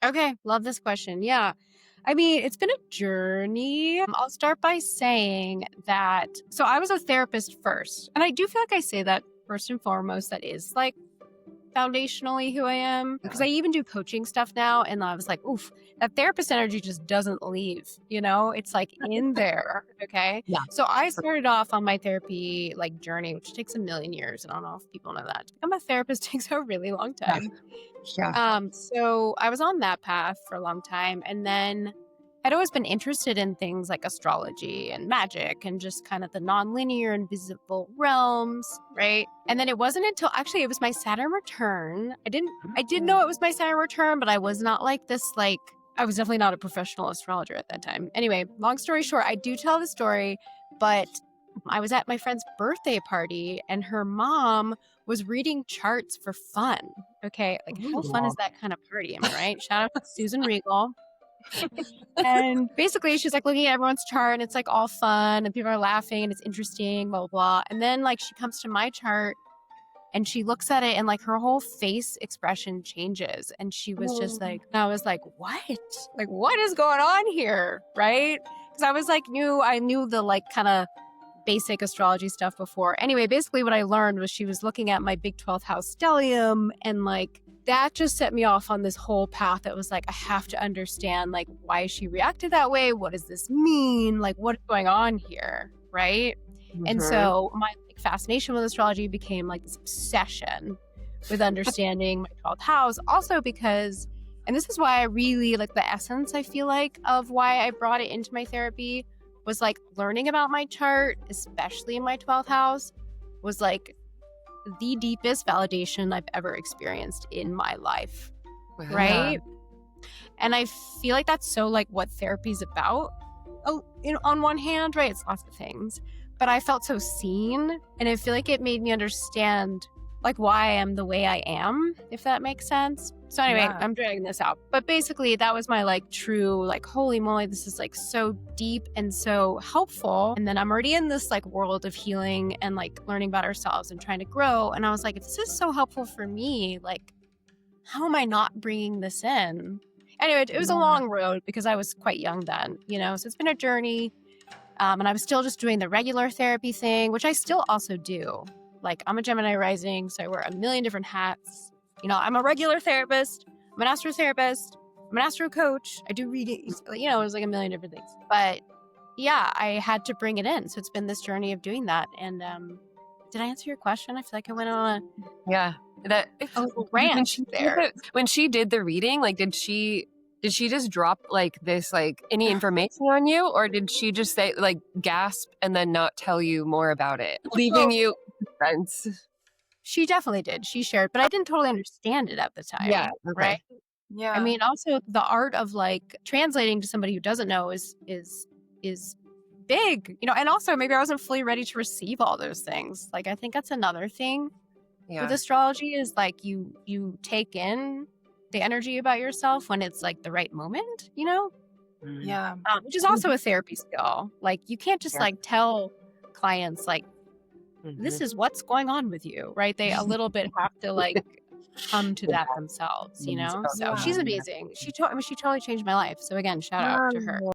Okay. Love this question. Yeah. I mean, it's been a journey. I'll start by saying that, so I was a therapist first, and I do feel like I say that first and foremost, that is like foundationally who I am, because I even do coaching stuff now. And I was like, oof, that therapist energy just doesn't leave, it's like in there. Okay. Yeah. So I started off on my therapy like journey, which takes a million years. I don't know if people know that. To become a therapist takes a really long time. Yeah. So I was on that path for a long time. And then I'd always been interested in things like astrology and magic and just kind of the nonlinear invisible realms, right? And then it wasn't until actually it was my Saturn return. I did know it was my Saturn return, but I was not like this, like I was definitely not a professional astrologer at that time. Anyway, long story short, I do tell the story, but I was at my friend's birthday party and her mom was reading charts for fun. Okay. Like how fun is that kind of party? Am I right? Shout out to Susan Regal. And basically she's like looking at everyone's chart and it's like all fun and people are laughing and it's interesting, blah, blah, blah. And then like she comes to my chart and she looks at it and like her whole face expression changes. And she was just like, I was like, what? Like, what is going on here? Right? Because I was like, I knew the like kind of basic astrology stuff before. Anyway, basically what I learned was she was looking at my big 12th house stellium, and like that just set me off on this whole path that was like, I have to understand like why she reacted that way. What does this mean? Like what's going on here? Right. And so my like, fascination with astrology became like this obsession with understanding my 12th house. Also because, and this is why I really like the essence, I feel like, of why I brought it into my therapy was like learning about my chart, especially in my 12th house, was like the deepest validation I've ever experienced in my life. Wow. Right? And I feel like that's so like what therapy is about. On one hand, right? It's lots of things. But I felt so seen, and I feel like it made me understand like why I am the way I am, if that makes sense. So anyway, I'm dragging this out. But basically that was my like true, like, holy moly, this is like so deep and so helpful. And then I'm already in this like world of healing and like learning about ourselves and trying to grow. And I was like, if this is so helpful for me, like, how am I not bringing this in? Anyway, it was a long road because I was quite young then, so it's been a journey. And I was still just doing the regular therapy thing, which I still also do. Like I'm a Gemini rising, so I wear a million different hats. I'm a regular therapist. I'm an astrotherapist. I'm an astro coach. I do readings. It was like a million different things. But yeah, I had to bring it in. So it's been this journey of doing that. And did I answer your question? I feel like I went on a rant there. When she did the reading, like did she just drop like this, like any information on you, or did she just say like gasp and then not tell you more about it, leaving you suspense? She definitely did. She shared, but I didn't totally understand it at the time. Yeah. Okay. Right. Yeah. I mean, also the art of like translating to somebody who doesn't know is big, and also maybe I wasn't fully ready to receive all those things. Like, I think that's another thing with astrology is like you take in the energy about yourself when it's like the right moment, Yeah. Which is also a therapy skill. Like you can't just like tell clients like, this is what's going on with you, right? They a little bit have to like come to that themselves, So she's amazing. She totally changed my life. So again, shout out to her.